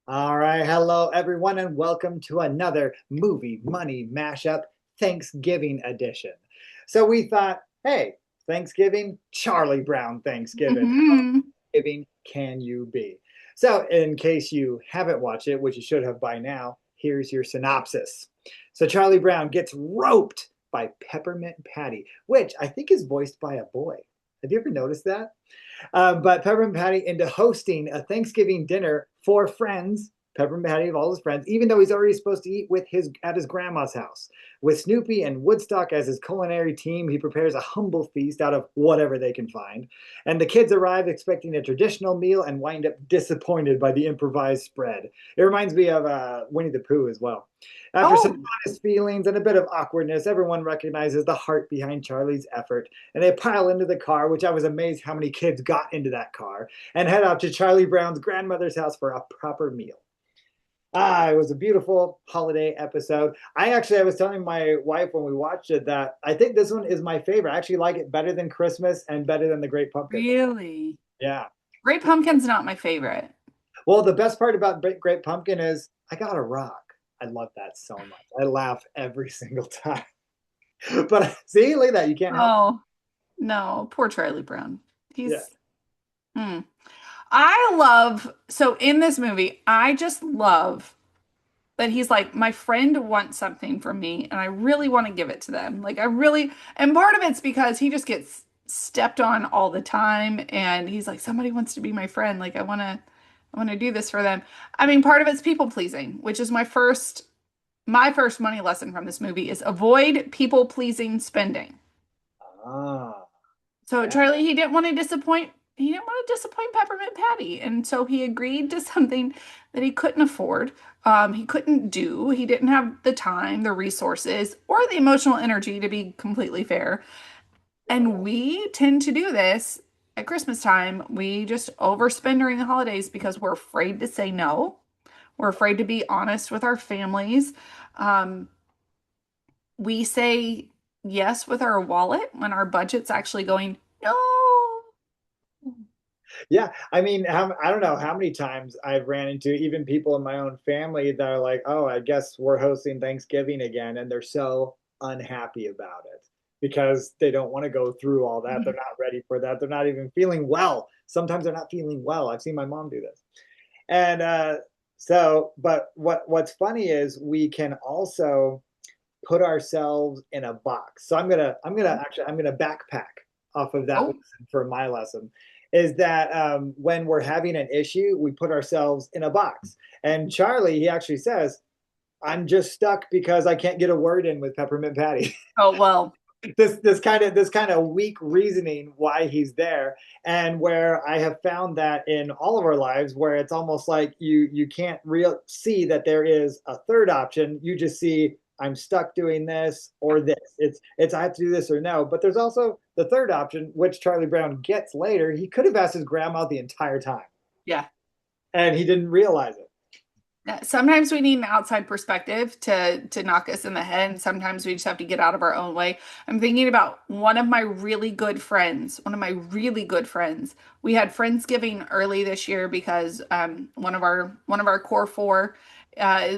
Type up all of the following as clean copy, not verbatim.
All right, hello everyone, and welcome to another movie money mashup Thanksgiving edition. So we thought, hey, Thanksgiving, Charlie Brown Thanksgiving. How Hmm. Thanksgiving can you be? So, in case you haven't watched it, which you should have by now, here's your synopsis. So, Charlie Brown gets roped by Peppermint Patty, which I think is voiced by a boy. Have you ever noticed that? But Peppermint Patty into hosting a Thanksgiving dinner for friends. Peppermint Patty of all his friends, even though he's already supposed to eat with his at his grandma's house. With Snoopy and Woodstock as his culinary team, he prepares a humble feast out of whatever they can find. And the kids arrive expecting a traditional meal and wind up disappointed by the improvised spread. It reminds me of Winnie the Pooh as well. After some Oh, honest feelings and a bit of awkwardness, everyone recognizes the heart behind Charlie's effort, and they pile into the car, which I was amazed how many kids got into that car, and head off to Charlie Brown's grandmother's house for a proper meal. It was a beautiful holiday episode. I was telling my wife when we watched it that I think this one is my favorite. I actually like it better than Christmas and better than The Great Pumpkin. really? Yeah. Great Pumpkin's not my favorite. Well, the best part about Great Pumpkin is I got a rock. I love that so much. I laugh every single time. But see, look at that. You can't help. Oh, no, poor Charlie Brown. Yeah. He's, hmm. I love, so in this movie, I just love that he's like, my friend wants something from me, and I really want to give it to them. Like, I really, and part of it's because he just gets stepped on all the time, and he's like, somebody wants to be my friend. Like, I want to do this for them. I mean, part of it's people pleasing, which is my first money lesson from this movie is avoid people pleasing spending. Ah, So yeah. Charlie, he didn't want to disappoint Peppermint Patty, and so he agreed to something that he couldn't afford. He couldn't do. He didn't have the time, the resources, or the emotional energy to be completely fair. And we tend to do this at Christmas time. We just overspend during the holidays because we're afraid to say no. We're afraid to be honest with our families. Um, we say yes with our wallet when our budget's actually going, no. Yeah, I mean, I don't know how many times I've ran into even people in my own family that are like, "Oh, I guess we're hosting Thanksgiving again," and they're so unhappy about it because they don't want to go through all that. They're not ready for that. They're not even feeling well. Sometimes they're not feeling well. I've seen my mom do this. And but what's funny is we can also put ourselves in a box. So I'm gonna backpack off of that Oh, lesson for my lesson. Is that when we're having an issue, we put ourselves in a box. And Charlie, he actually says, "I'm just stuck because I can't get a word in with Peppermint Patty." oh well. This kind of weak reasoning why he's there, and where I have found that in all of our lives, where it's almost like you can't real see that there is a third option. You just see I'm stuck doing this or this. It's I have to do this or no. But there's also the third option, which Charlie Brown gets later. He could have asked his grandma the entire time, Yeah. and he didn't realize it. Sometimes we need an outside perspective to knock us in the head, and sometimes we just have to get out of our own way. I'm thinking about one of my really good friends, one of my really good friends. We had Friendsgiving early this year because one of our core four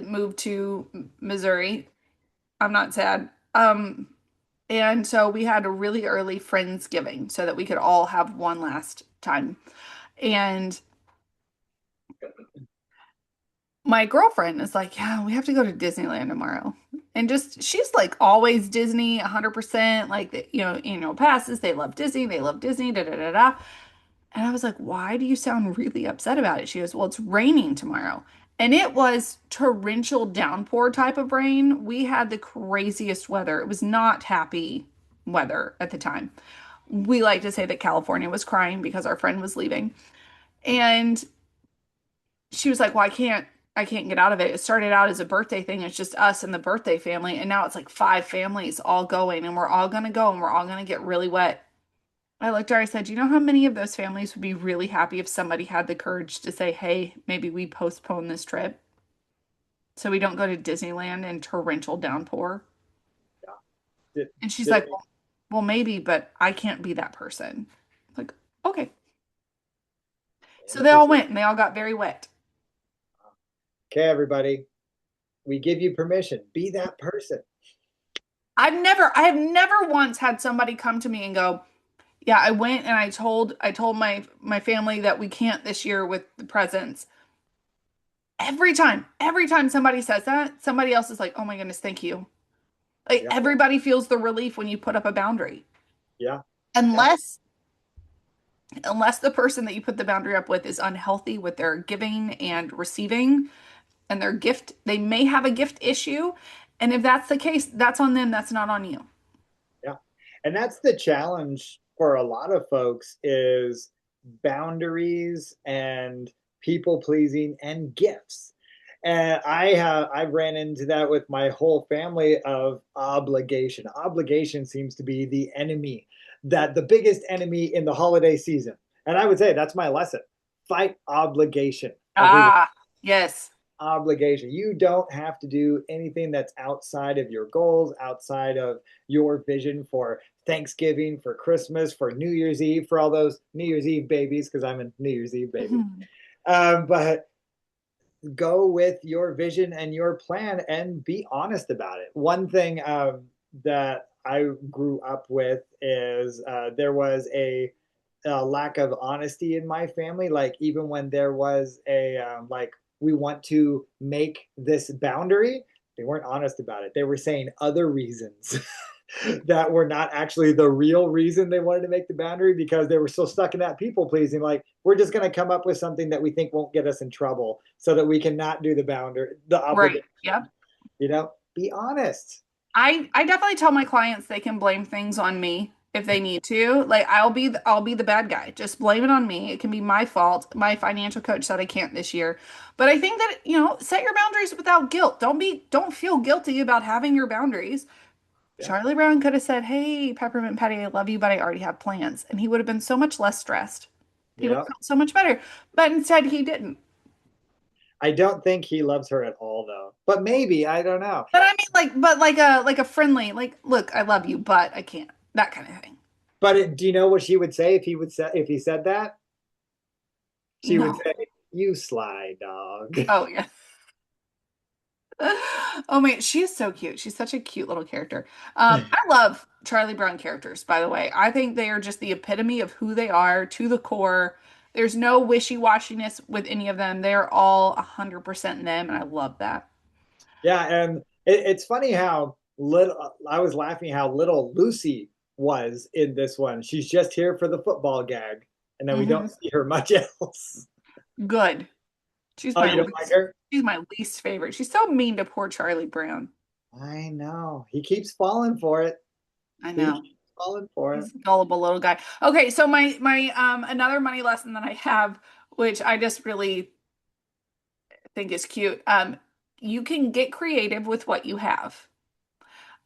moved to Missouri. I'm not sad. And so we had a really early Friendsgiving so that we could all have one last time. And my girlfriend is like, yeah, we have to go to Disneyland tomorrow. And just she's like always Disney 100%, like annual passes. They love Disney, they love Disney, da da da da. And I was like, why do you sound really upset about it? She goes, well, it's raining tomorrow. And it was torrential downpour type of rain. We had the craziest weather. It was not happy weather at the time. We like to say that California was crying because our friend was leaving. And she was like, "Well, I can't get out of it." It started out as a birthday thing. It's just us and the birthday family, and now it's like five families all going, and we're all gonna go, and we're all gonna get really wet. I looked at her, I said, "Do you know how many of those families would be really happy if somebody had the courage to say, hey, maybe we postpone this trip so we don't go to Disneyland in torrential downpour?" Yeah. Did, And she's did like, well, maybe, but I can't be that person. Like, okay. So they all Interesting. went and they all got very wet. Okay, everybody, we give you permission. Be that person. I have never once had somebody come to me and go, "Yeah, I went and I told my family that we can't this year with the presents." Every time somebody says that, somebody else is like, "Oh my goodness, thank you." Like Yeah, everybody feels the relief when you put up a boundary. yeah, yeah, Unless unless the person that you put the boundary up with is unhealthy with their giving and receiving and their gift, they may have a gift issue. And if that's the case, that's on them, that's not on you. yeah. And that's the challenge for a lot of folks is boundaries and people pleasing and gifts. And I've ran into that with my whole family of obligation. Obligation seems to be the enemy, that the biggest enemy in the holiday season. And I would say that's my lesson. Fight obligation, everyone. Ah, yes. Obligation. You don't have to do anything that's outside of your goals, outside of your vision for Thanksgiving, for Christmas, for New Year's Eve, for all those New Year's Eve babies, because I'm a New Year's Eve baby. Mhm. But go with your vision and your plan and be honest about it. One thing that I grew up with is there was a lack of honesty in my family. Like even when there was a like we want to make this boundary, they weren't honest about it. They were saying other reasons that were not actually the real reason they wanted to make the boundary because they were so stuck in that people pleasing. Like we're just going to come up with something that we think won't get us in trouble so that we can not do the boundary, the Right. obligation. Yep. Be honest. I definitely tell my clients they can blame things on me if they need to. Like I'll be the bad guy. Just blame it on me. It can be my fault. My financial coach said I can't this year. But I think that, set your boundaries without guilt. Don't feel guilty about having your boundaries. Yeah, Charlie Brown could have said, "Hey, Peppermint Patty, I love you, but I already have plans." And he would have been so much less stressed. He would yeah. have felt so much better. But instead he didn't. I don't think he loves her at all though, but maybe, I don't know. But I mean but like a friendly, like, look, I love you, but I can't. That kind of thing. But do you know what she would say if he said that? She would No. say, "You sly dog." Oh yeah. Oh man, she is so cute. She's such a cute little character. I love Charlie Brown characters, by the way. I think they are just the epitome of who they are to the core. There's no wishy-washiness with any of them. They're all 100% them, and I love that. Yeah, and it's funny how little I was laughing how little Lucy was in this one. She's just here for the football gag, and then we don't Hmm. see her much else. Good. Oh, you don't like her? She's my least favorite. She's so mean to poor Charlie Brown. I know. He keeps falling for it. I He know. keeps falling for it. He's a gullible little guy. Okay, so my another money lesson that I have, which I just really think is cute. You can get creative with what you have.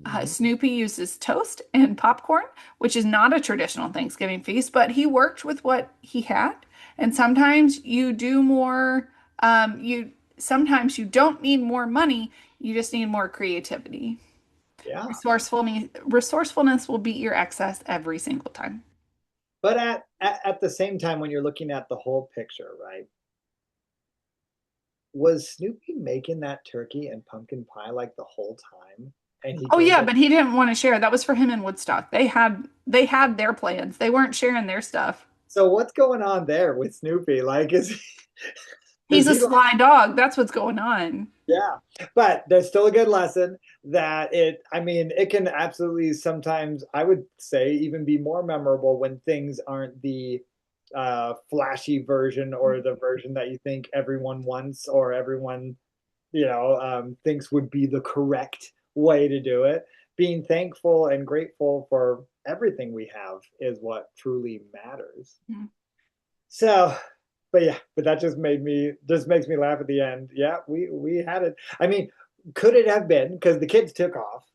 Mhm. Snoopy uses toast and popcorn, which is not a traditional Thanksgiving feast, but he worked with what he had. And sometimes you do more, you sometimes you don't need more money, you just need more creativity. Yeah. Resourcefulness will beat your excess every single time. But at the same time, when you're looking at the whole picture, right? Was Snoopy making that turkey and pumpkin pie like the whole time? And he Oh gave yeah, it. but he didn't want to share. That was for him in Woodstock. They had their plans. They weren't sharing their stuff. So what's going on there with Snoopy? Like, is He's a he like, sly dog. That's what's going on. yeah, but there's still a good lesson that I mean, it can absolutely sometimes, I would say, even be more memorable when things aren't the flashy version or the version that you think everyone wants or everyone, thinks would be the correct way to do it. Being thankful and grateful for everything we have is what truly matters. So, but yeah, but that just makes me laugh at the end. Yeah, we had it. I mean, could it have been because the kids took off?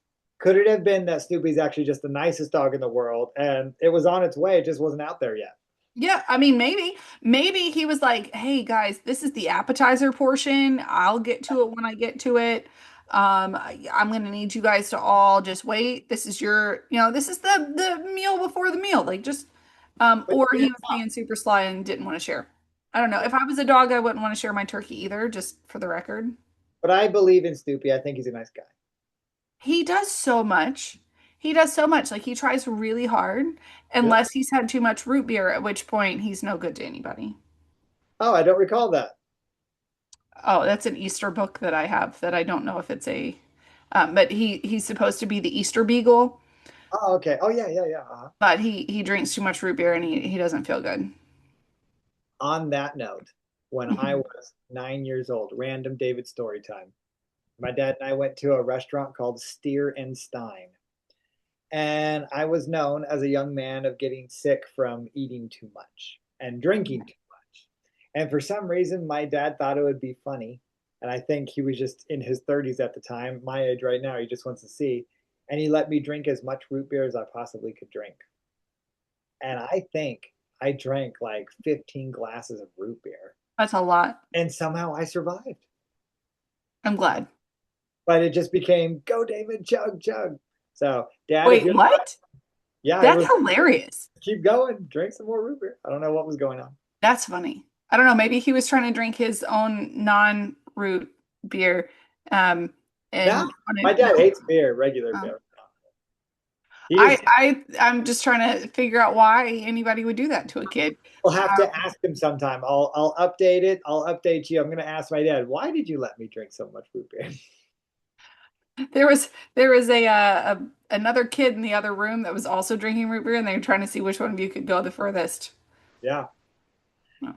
Could it have been that Snoopy's actually just the nicest dog in the world and it was on its way, it just wasn't out there yet? Yeah, I mean, maybe he was like, "Hey guys, this is the appetizer portion. I'll get to it when I get to it. I'm gonna need you guys to all just wait. This is this is the meal before the meal. Like just, But or he was being super sly and didn't want to share. I don't know. If I was a dog, I wouldn't want to share my turkey either, just for the record. But I believe in Snoopy. I think he's a nice guy. He does so much. He does so much. Like he tries really hard, Yeah. unless he's had too much root beer, at which point he's no good to anybody. Oh, I don't recall that. Oh, that's an Easter book that I have that I don't know if it's a, but he's supposed to be the Easter Beagle, Oh, okay. Oh, yeah, yeah, yeah. but he drinks too much root beer and he doesn't feel good. On that note, when I Mhm. was 9 years old, random David story time. My dad and I went to a restaurant called Steer and Stein. And I was known as a young man of getting sick from eating too much and drinking too much. And for some reason, my dad thought it would be funny. And I think he was just in his 30s at the time, my age right now. He just wants to see. And he let me drink as much root beer as I possibly could drink. And I think I drank like 15 glasses of root beer. That's a lot. And somehow I survived. I'm glad. But it just became go, David, chug, chug. So, Dad, if Wait, you're, what? yeah, it That's was hilarious. keep going, drink some more root beer. I don't know what was going on. That's funny. I don't know. Maybe he was trying to drink his own non-root beer, um, No, and my wanted, dad no. hates beer, regular Oh. beer. He is. I'm just trying to figure out why anybody would do that to a kid. We'll have to ask him sometime. I'll update it. I'll update you. I'm going to ask my dad, why did you let me drink so much root beer? There was another kid in the other room that was also drinking root beer, and they were trying to see which one of you could go the furthest. Yeah. Oh.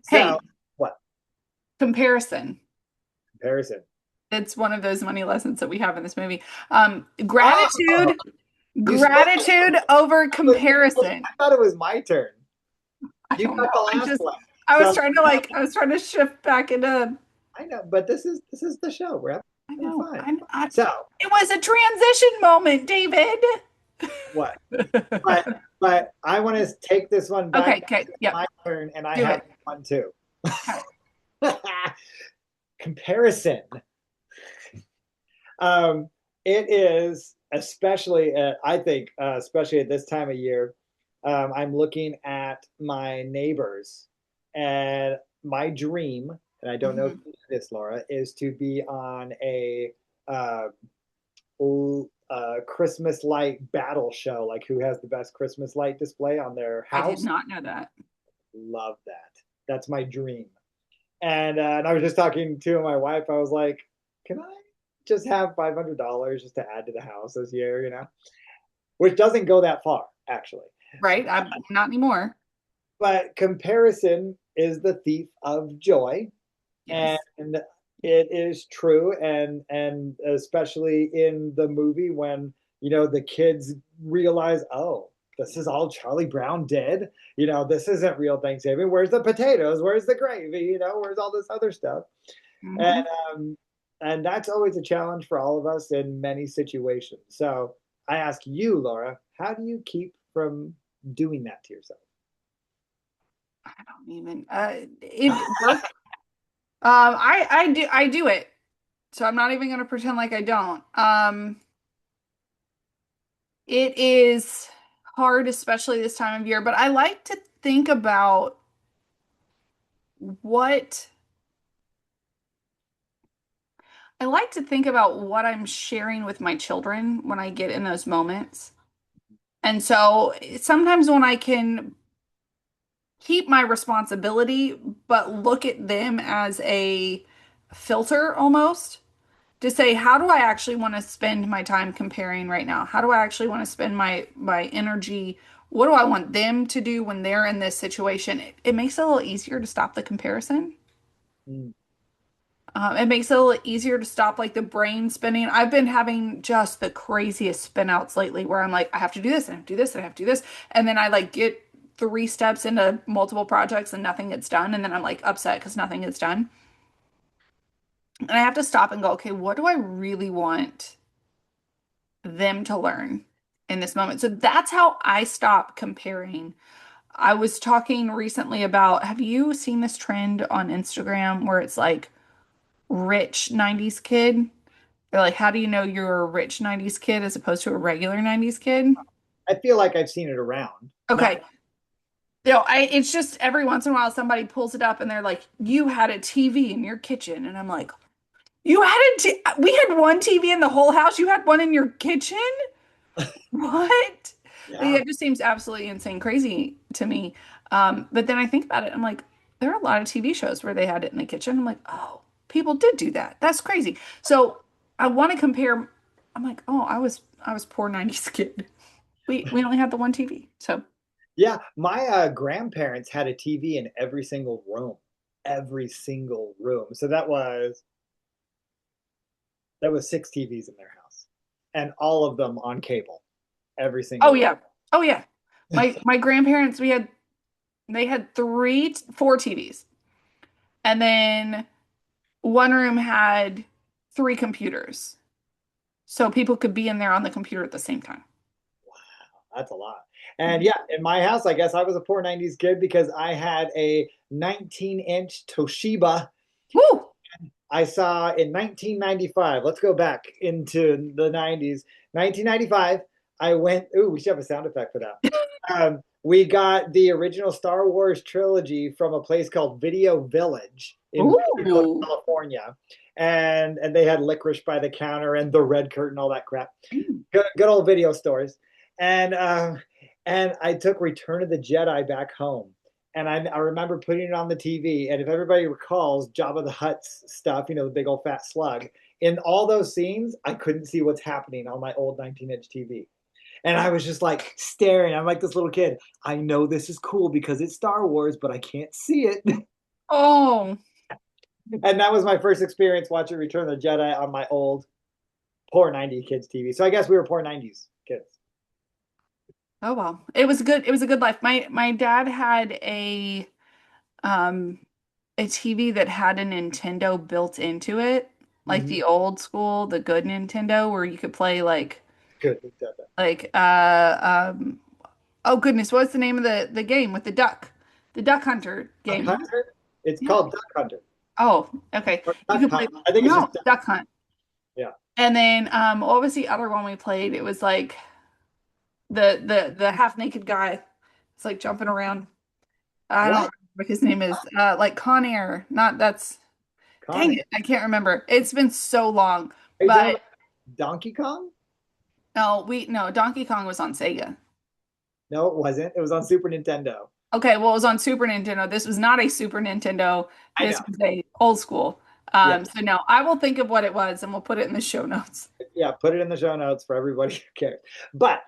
So Hey, what comparison. comparison? It's one of those money lessons that we have in this movie. Oh, Gratitude, you spoke. gratitude over comparison. I thought it was my turn. I You don't got know. the last one. So I was trying to shift back into. I know, but this is the show. We're I having know. fun. I So it was a transition moment, David. what? But but I want to take this one back. Okay, okay, It's yep, my turn, and I do have it. one too. Okay. Comparison. Um, it is especially, I think, especially at this time of year. I'm looking at my neighbors, and my dream, and I don't know if Mhm. you know this, Laura, is to be on a uh, Christmas light battle show, like who has the best Christmas light display on their I did house. not know that. Love that. That's my dream. And I was just talking to my wife. I was like, "Can I just have $500 just to add to the house this year?" Which doesn't go that far actually. Right? I'm not anymore. But comparison is the thief of joy, and Yes. it is true. And especially in the movie when the kids realize, oh, this is all Charlie Brown did. This isn't real Thanksgiving. Where's the potatoes? Where's the gravy? Where's all this other stuff? And Hmm. um, and that's always a challenge for all of us in many situations. So I ask you, Laura, how do you keep from doing that to yourself? I don't even it work. I do it. So I'm not even gonna pretend like I don't. It is hard, especially this time of year, but I like to think about what what I'm sharing with my children when I get in those moments. And so sometimes when I can keep my responsibility, but look at them as a filter almost to say, how do I actually want to spend my time comparing right now? How do I actually want to spend my energy? What do I want them to do when they're in this situation? It makes it a little easier to stop the comparison. Mm, It makes it a little easier to stop like the brain spinning. I've been having just the craziest spin outs lately where I'm like, I have to do this and I have to do this and I have to do this. And then I like get 3 steps into multiple projects and nothing gets done. And then I'm like upset because nothing gets done. And I have to stop and go, okay, what do I really want them to learn in this moment? So that's how I stop comparing. I was talking recently about, have you seen this trend on Instagram where it's like rich 90s kid? They're like, how do you know you're a rich 90s kid as opposed to a regular 90s kid? I feel like I've seen it around. Not Okay. It's just every once in a while somebody pulls it up and they're like, you had a TV in your kitchen. And I'm like, You had we had one TV in the whole house. You had one in your kitchen? What? Yeah, Yeah. it just seems absolutely insane, crazy to me. But then I think about it, I'm like, there are a lot of TV shows where they had it in the kitchen. I'm like, oh, people did do that. That's crazy. So I want to compare. I'm like, oh, I was poor 90s kid. We only had the one TV. So, Yeah, my grandparents had a TV in every single room. So that was six TVs in their house, and all of them on cable, every oh single one. yeah. Oh yeah. My grandparents, they had four TVs. And then one room had three computers. So people could be in there on the computer at the same time. That's a lot. And yeah, in my house, I guess I was a poor 90s kid because I had a 19-inch Toshiba Woo! I saw in 1995. Let's go back into the 90s. 1995, I went, ooh, we should have a sound effect for that. We got the original Star Wars trilogy from a place called Video Village in Bakersfield, Ooh. California. And they had licorice by the counter and the red curtain, all that crap. Good old video stores. And I took Return of the Jedi back home. And I remember putting it on the TV. And if everybody recalls Jabba the Hutt's stuff, the big old fat slug, in all those scenes, I couldn't see what's happening on my old 19-inch TV. And I was just like staring. I'm like this little kid. I know this is cool because it's Star Wars, but I can't see it. Oh, And that was my first experience watching Return of the Jedi on my old poor 90s kids TV. So I guess we were poor 90s kids. oh well. It was a good life. My dad had um a TV that had a Nintendo built into it, like Mm-hmm. the old school, the good Nintendo where you could play Good. like oh goodness, what's the name of the game with the duck? The Duck Hunter Duck game. Hunter? It's Yeah. called Duck Hunter. Oh, okay. Or You Duck could Hunt. play I think it's no just Duck. Duck Hunt. Yeah. And then what was the other one we played? It was like the half naked guy. It's like jumping around. I don't What? remember what his name is. Like Con Air. Not that's dang Connie. it. I can't remember. It's been so long. Are you talking But about Donkey Kong? no, Donkey Kong was on Sega. No, it wasn't. It was on Super Nintendo. Okay, well, it was on Super Nintendo. This was not a Super Nintendo. I This know. was a old school. Yeah. So no, I will think of what it was and we'll put it in the show notes. Yeah, put it in the show notes for everybody who cares. But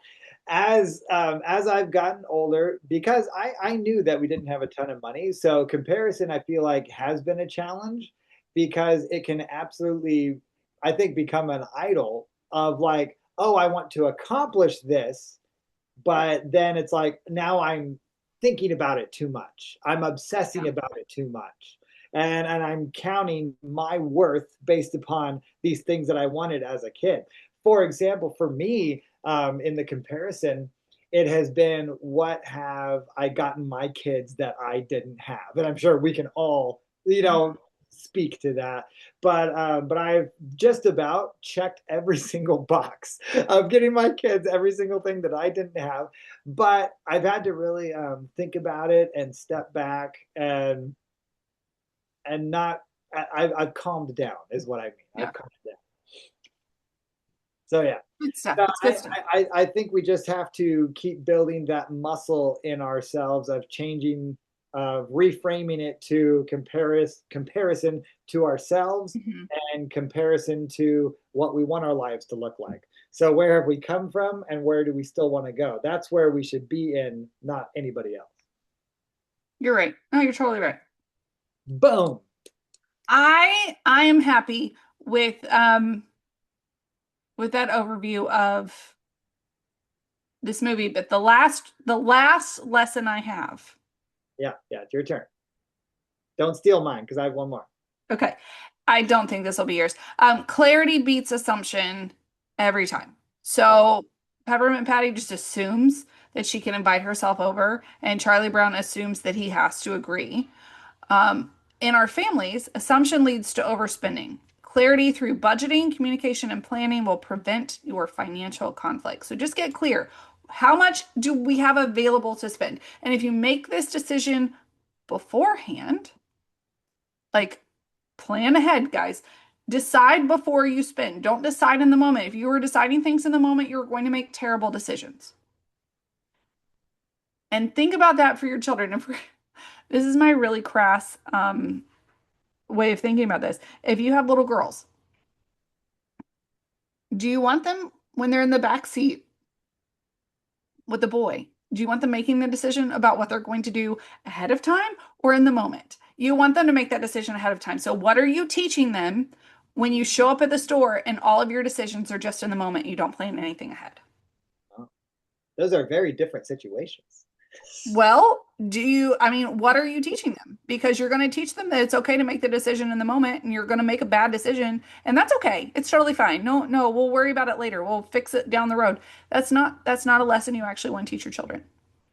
as I've gotten older, because I knew that we didn't have a ton of money, so comparison I feel like has been a challenge because it can absolutely, I think, become an idol of like, oh, I want to accomplish this, but then it's like now I'm thinking about it too much. I'm obsessing Yeah. about it too much. And I'm counting my worth based upon these things that I wanted as a kid. For example, for me, in the comparison, it has been what have I gotten my kids that I didn't have, and I'm sure we can all, speak to that. But I've just about checked every single box of getting my kids every single thing that I didn't have. But I've had to really think about it and step back and not. I've calmed down, is what I mean. Yeah. I've calmed down. So yeah. Good stuff. No, It's good stuff. I think we just have to keep building that muscle in ourselves of changing, reframing it to comparison to ourselves Mhm. and comparison to what we want our lives to look like. So where have we come from and where do we still want to go? That's where we should be in, not anybody else. You're right. No, you're totally right. Boom. I am happy with that overview of this movie, but the last lesson I have. Yeah, it's your turn. Don't steal mine because I have one more. Okay. I don't think this will be yours. Clarity beats assumption every time. Uh, So Peppermint Patty just assumes that she can invite herself over, and Charlie Brown assumes that he has to agree. In our families, assumption leads to overspending. Clarity through budgeting, communication, and planning will prevent your financial conflict. So just get clear. How much do we have available to spend? And if you make this decision beforehand, like plan ahead, guys, Decide before you spend. Don't decide in the moment. If you were deciding things in the moment, you're going to make terrible decisions. And think about that for your children. If this is my really crass way of thinking about this. If you have little girls, do you want them when they're in the back seat with the boy? Do you want them making the decision about what they're going to do ahead of time or in the moment? You want them to make that decision ahead of time. So, what are you teaching them when you show up at the store and all of your decisions are just in the moment? You don't plan anything ahead. Oh, those are very different situations. Well, I mean, what are you teaching them? Because you're going to teach them that it's okay to make the decision in the moment and you're going to make a bad decision, and that's okay. It's totally fine. No, no, we'll worry about it later. We'll fix it down the road. That's not a lesson you actually want to teach your children.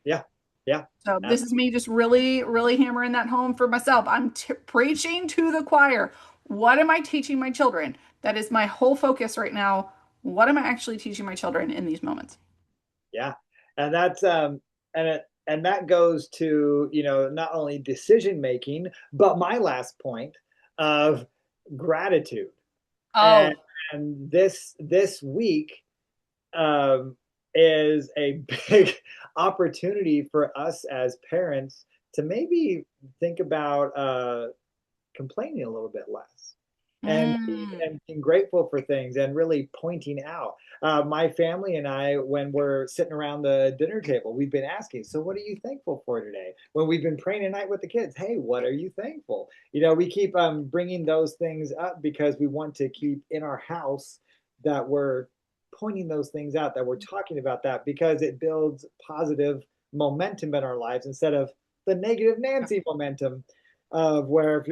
Yeah, yeah, So this is absolutely. me just really, really hammering that home for myself. I'm t preaching to the choir. What am I teaching my children? That is my whole focus right now. What am I actually teaching my children in these moments? Yeah, and that's and that goes to, not only decision making, but my last point of gratitude. And Oh, this week um, is a big opportunity for us as parents to maybe think about complaining a little bit less mm, and being grateful for things and really pointing out. My family and I, when we're sitting around the dinner table, we've been asking, so what are you thankful for today? When we've been praying at night with the kids, hey, what are you thankful? We keep bringing those things up because we want to keep in our house that we're pointing those things out, that we're talking about that because it builds positive momentum in our lives instead of the negative Nancy momentum of where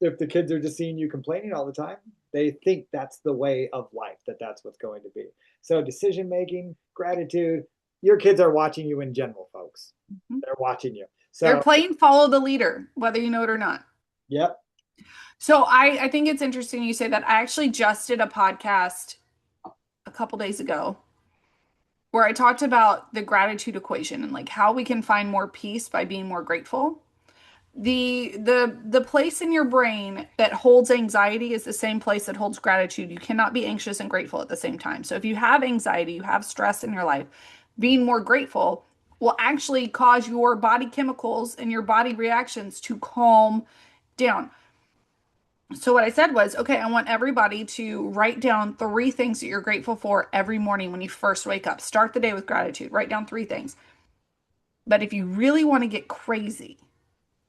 if the kids are just seeing you complaining all the time, they think that's the way of life, that's what's going to be. So decision making, gratitude, your kids are watching you in general, folks. mhm. They're watching you. They're So, playing follow the leader, whether you know it or not. yep. So I think it's interesting you say that. I actually just did a podcast a couple days ago where I talked about the gratitude equation and like how we can find more peace by being more grateful. The place in your brain that holds anxiety is the same place that holds gratitude. You cannot be anxious and grateful at the same time. So if you have anxiety, you have stress in your life, being more grateful will actually cause your body chemicals and your body reactions to calm down. So what I said was, okay, I want everybody to write down three things that you're grateful for every morning when you first wake up. Start the day with gratitude. Write down three things. But if you really want to get crazy,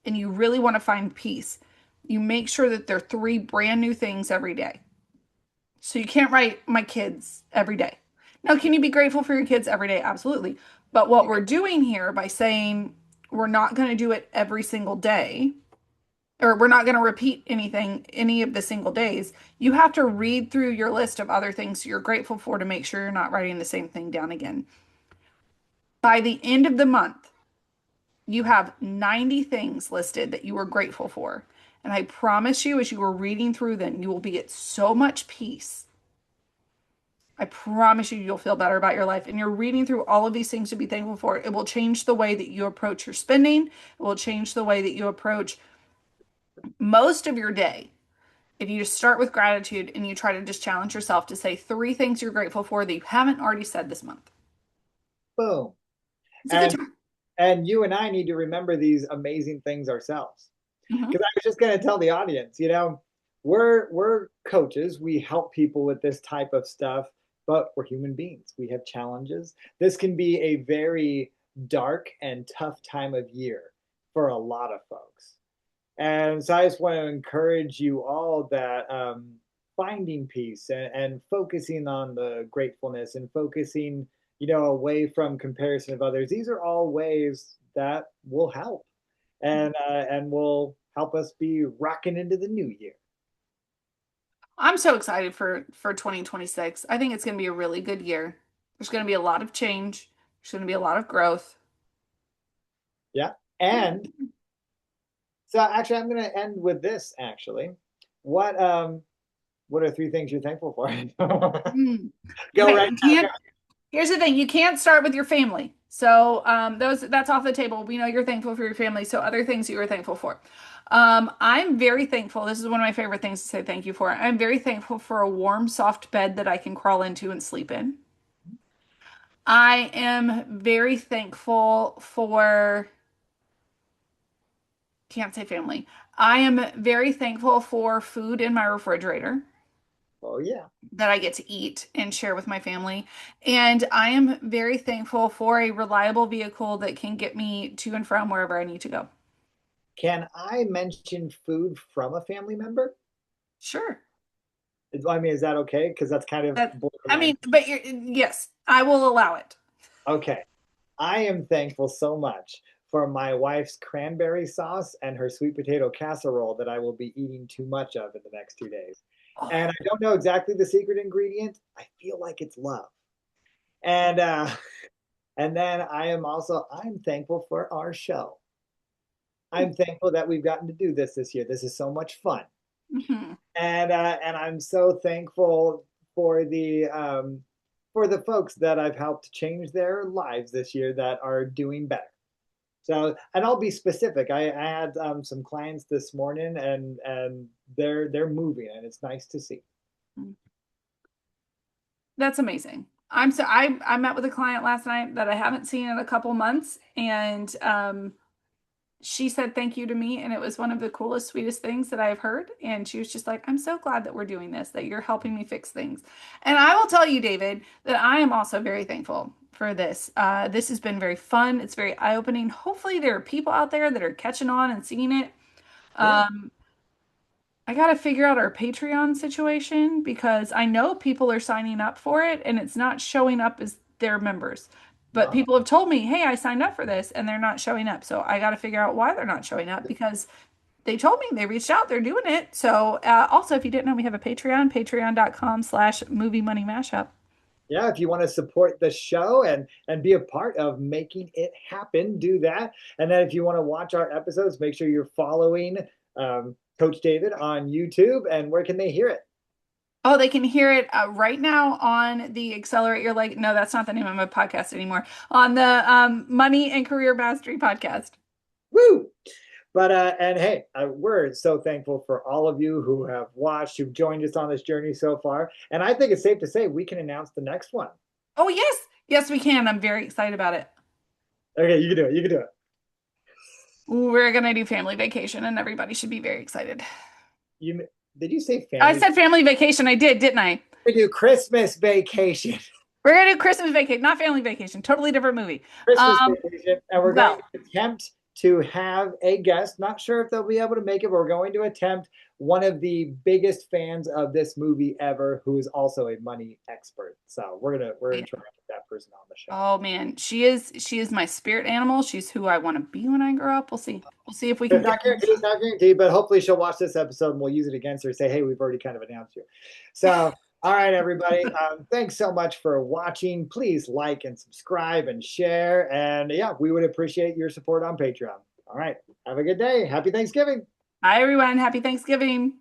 and you really want to find peace, you make sure that there are three brand new things every day. So you can't write my kids every day. Now, can you be grateful for your kids every day? Absolutely. But what we're doing here by saying we're not going to do it every single day, or we're not going to repeat anything any of the single days, you have to read through your list of other things you're grateful for to make sure you're not writing the same thing down again. By the end of the month, you have 90 things listed that you are grateful for. And I promise you, as you are reading through them, you will be at so much peace. I promise you, you'll feel better about your life. And you're reading through all of these things to be thankful for. It will change the way that you approach your spending. It will change the way that you approach most of your day. If you just start with gratitude and you try to just challenge yourself to say three things you're grateful for that you haven't already said this month, Boom. it's a good And time. and you and I need to remember these amazing things ourselves. Mhm. Because I was just going to tell the audience, we're coaches. We help people with this type of stuff, but we're human beings. We have challenges. This can be a very dark and tough time of year for a lot of folks. And so I just want to encourage you all that finding peace and focusing on the gratefulness and focusing, away from comparison of others. These are all ways that will help and will help us be rocking into the new year. I'm so excited for 2026. I think it's going to be a really good year. There's going to be a lot of change. There's going to be a lot of growth. Yeah. And so actually I'm gonna end with this actually. What um what are three things you're thankful for? Mm. Go Okay, right you now. can't Go. Here's the thing, you can't start with your family. So that's off the table. We know you're thankful for your family, so other things you are thankful for. I'm very thankful. This is one of my favorite things to say thank you for. I'm very thankful for a warm, soft bed that I can crawl into and sleep in. I am very thankful for, can't say family. I am very thankful for food in my refrigerator Oh yeah. that I get to eat and share with my family. And I am very thankful for a reliable vehicle that can get me to and from wherever I need to go. Can I mention food from a family member? Sure. I mean, is that okay? Because that's kind of I borderline. mean, but yes, I will allow it. Okay. I am thankful so much for my wife's cranberry sauce and her sweet potato casserole that I will be eating too much of in the next 2 days. And Oh, I don't know exactly the secret ingredient. I feel like it's love. And and then I'm thankful for our show. I'm thankful that we've gotten to do this year. This is so much fun. mhm. And I'm so thankful for for the folks that I've helped change their lives this year that are doing better. So, and I'll be specific. I had some clients this morning, and they're moving, and it's nice to see. That's amazing. I met with a client last night that I haven't seen in a couple months, and she said thank you to me, and it was one of the coolest, sweetest things that I've heard. And she was just like, I'm so glad that we're doing this, that you're helping me fix things. And I will tell you, David, that I am also very thankful for this. This has been very fun. It's very eye-opening. Hopefully, there are people out there that are catching on and seeing it. Yeah. Um, I got to figure out our Patreon situation because I know people are signing up for it and it's not showing up as their members. But Oh, people have told me, hey, I signed up for this and they're not showing up. So I got to figure out why they're not showing up because they told me they reached out, they're doing it. So also, if you didn't know, we have a Patreon, patreon.com/movie money mashup. yeah. If you want to support the show and be a part of making it happen, do that. And then if you want to watch our episodes, make sure you're following Coach David on YouTube. And where can they hear it? Oh, they can hear it right now on the Accelerate Your Life. No, that's not the name of my podcast anymore. On the Money and Career Mastery podcast. Woo! But and hey, we're so thankful for all of you who have watched, who've joined us on this journey so far. And I think it's safe to say we can announce the next one. Oh, yes. Yes, we can. I'm very excited about it. Okay, you can do it. You can do it. We're gonna do family vacation and everybody should be very excited. You did you say I family? said family vacation. I did, didn't I? We do Christmas vacation. We're gonna do Christmas vacation, not family vacation. Totally different movie. Christmas Um, vacation, and we're going well, to attempt to have a guest. Not sure if they'll be able to make it, but we're going to attempt one of the biggest fans of this movie ever, who is also a money expert. So we're gonna try to get that person on the show. oh man, she is my spirit animal. She's who I want to be when I grow up. We'll see. We'll see if we can It's get not her on the guaranteed, show. it's not guaranteed, but hopefully she'll watch this episode and we'll use it against her. Say, hey, we've already kind of announced you. So, all right, everybody. Thanks so much for watching. Please like and subscribe and share. And yeah, we would appreciate your support on Patreon. All right. Have a good day. Happy Thanksgiving. Hi everyone. Happy Thanksgiving.